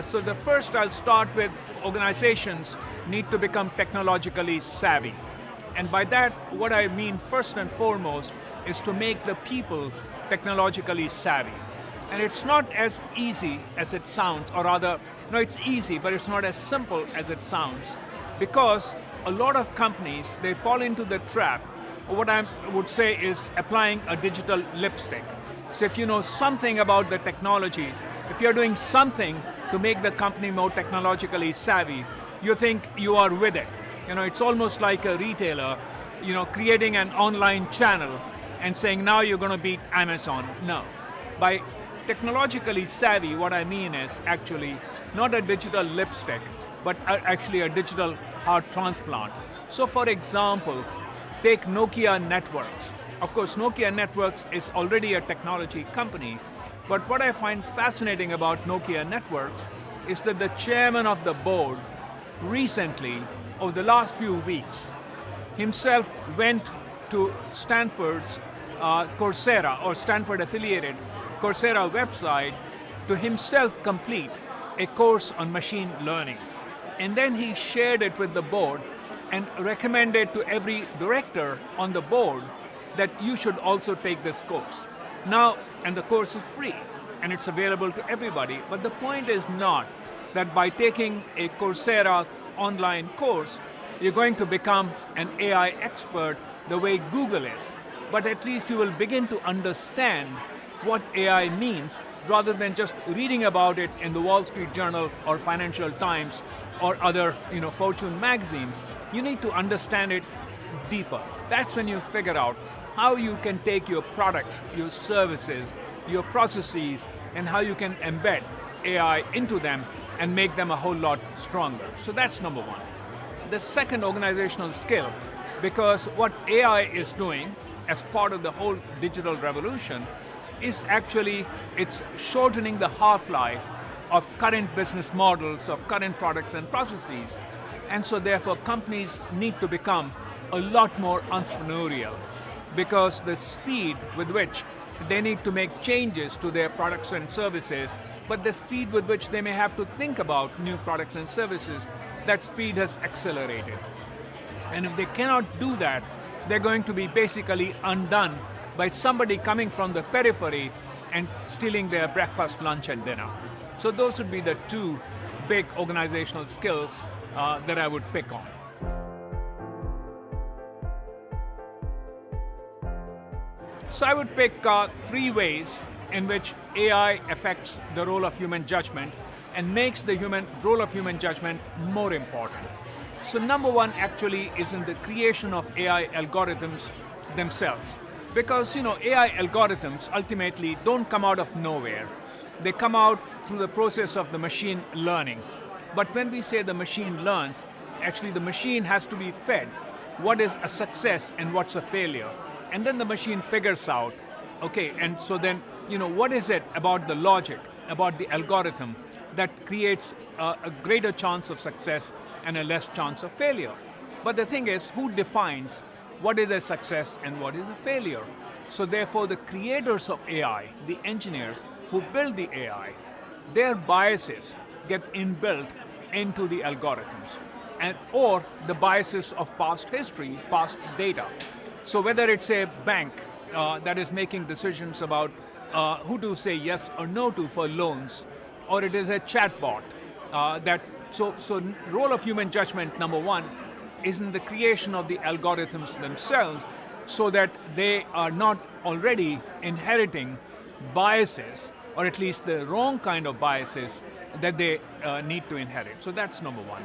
So the first I'll start with organizations need to become technologically savvy. And by that, what I mean first and foremost is to make the people technologically savvy. And it's not as easy as it sounds, or rather, no, it's easy, but it's not as simple as it sounds, because a lot of companies, they fall into the trap, or what I would say is applying a digital lipstick. So if you know something about the technology, if you're doing something to make the company more technologically savvy, you think you are with it. It's almost like a retailer, creating an online channel and saying now you're going to beat Amazon. No. By technologically savvy, what I mean is actually not a digital lipstick, but actually a digital heart transplant. So for example, take Nokia Networks. Of course, Nokia Networks is already a technology company, but what I find fascinating about Nokia Networks is that the chairman of the board recently, over the last few weeks, himself went to Stanford's Coursera, or Stanford affiliated Coursera website, to himself complete a course on machine learning. And then he shared it with the board and recommended to every director on the board that you should also take this course. Now, and the course is free, and it's available to everybody, but the point is not that by taking a Coursera online course, you're going to become an AI expert the way Google is. But at least you will begin to understand what AI means, rather than just reading about it in the Wall Street Journal or Financial Times or other, Fortune magazine. You need to understand it deeper. That's when you figure out how you can take your products, your services, your processes, and how you can embed AI into them and make them a whole lot stronger. So that's number one. The second organizational skill, because what AI is doing as part of the whole digital revolution is actually, it's shortening the half-life of current business models, of current products and processes. And so therefore companies need to become a lot more entrepreneurial, because the speed with which they need to make changes to their products and services, but the speed with which they may have to think about new products and services, that speed has accelerated. And if they cannot do that, they're going to be basically undone by somebody coming from the periphery and stealing their breakfast, lunch, and dinner. So those would be the two big organizational skills that I would pick on. So I would pick three ways in which AI affects the role of human judgment and makes the role of human judgment more important. So number one actually is in the creation of AI algorithms themselves. Because AI algorithms ultimately don't come out of nowhere. They come out through the process of the machine learning. But when we say the machine learns, actually the machine has to be fed what is a success and what's a failure. And then the machine figures out, okay, and so then, what is it about the logic, about the algorithm that creates a greater chance of success and a less chance of failure? But the thing is, who defines what is a success and what is a failure? So therefore the creators of AI, the engineers who build the AI, their biases get inbuilt into the algorithms, or the biases of past history, past data. So whether it's a bank that is making decisions about who to say yes or no to for loans, or it is a chatbot so role of human judgment, number one, is in the creation of the algorithms themselves, so that they are not already inheriting biases, or at least the wrong kind of biases that they need to inherit. So that's number one.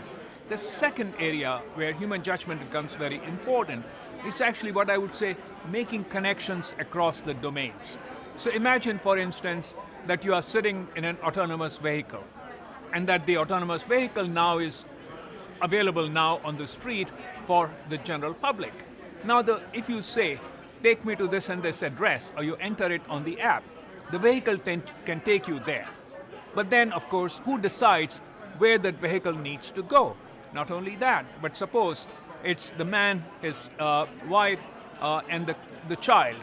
The second area where human judgment becomes very important is actually what I would say, making connections across the domains. So imagine, for instance, that you are sitting in an autonomous vehicle, and that the autonomous vehicle now is available now on the street for the general public. Now, if you say, take me to this and this address, or you enter it on the app, the vehicle can take you there. But then, of course, who decides where that vehicle needs to go? Not only that, but suppose it's the man, his wife, and the child.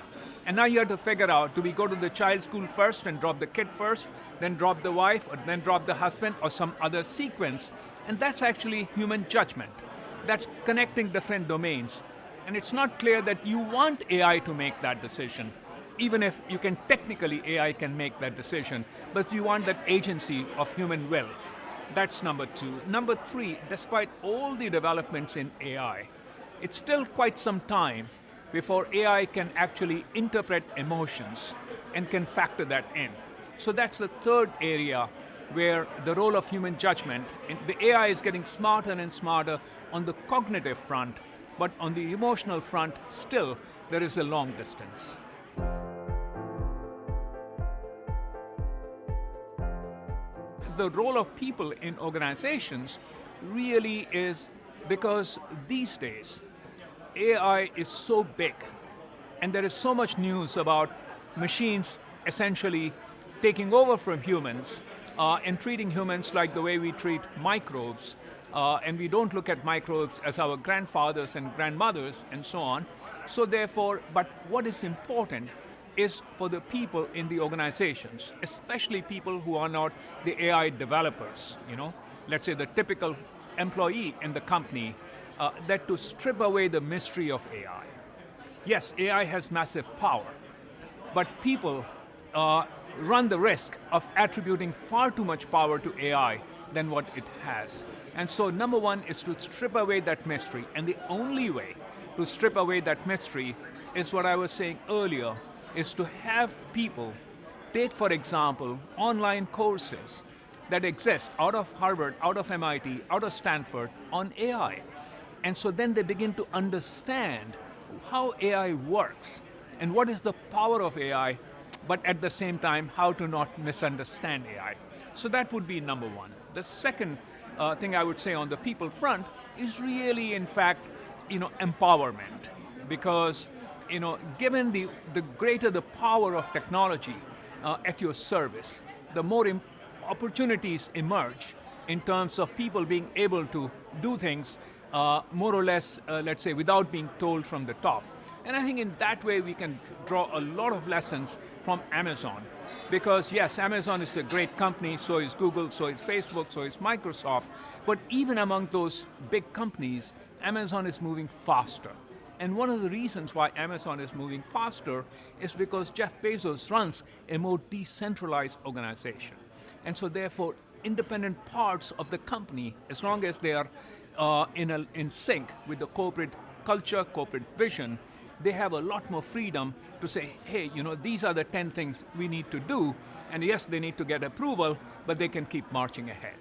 And now you have to figure out, do we go to the child's school first and drop the kid first, then drop the wife, or then drop the husband, or some other sequence? And that's actually human judgment. That's connecting different domains. And it's not clear that you want AI to make that decision, even if you can technically, AI can make that decision, but you want that agency of human will. That's number two. Number three, despite all the developments in AI, it's still quite some time before AI can actually interpret emotions and can factor that in. So that's the third area where the role of human judgment, and the AI is getting smarter and smarter on the cognitive front, but on the emotional front, still, there is a long distance. The role of people in organizations really is because these days, AI is so big, and there is so much news about machines essentially taking over from humans and treating humans like the way we treat microbes. And we don't look at microbes as our grandfathers and grandmothers and so on. So therefore, but what is important is for the people in the organizations, especially people who are not the AI developers, let's say the typical employee in the company, that to strip away the mystery of AI. Yes, AI has massive power, but people run the risk of attributing far too much power to AI than what it has. And so number one is to strip away that mystery, and the only way to strip away that mystery is what I was saying earlier, is to have people take, for example, online courses that exist out of Harvard, out of MIT, out of Stanford on AI. And so then they begin to understand how AI works and what is the power of AI, but at the same time, how to not misunderstand AI. So that would be number one. The second thing I would say on the people front is really, in fact, empowerment. Because, given the greater the power of technology at your service, the more opportunities emerge in terms of people being able to do things more or less, let's say, without being told from the top. And I think in that way we can draw a lot of lessons from Amazon. Because yes, Amazon is a great company, so is Google, so is Facebook, so is Microsoft. But even among those big companies, Amazon is moving faster. And one of the reasons why Amazon is moving faster is because Jeff Bezos runs a more decentralized organization. And so therefore, independent parts of the company, as long as they are in sync with the corporate culture, corporate vision, they have a lot more freedom to say, hey, these are the 10 things we need to do, and yes, they need to get approval, but they can keep marching ahead.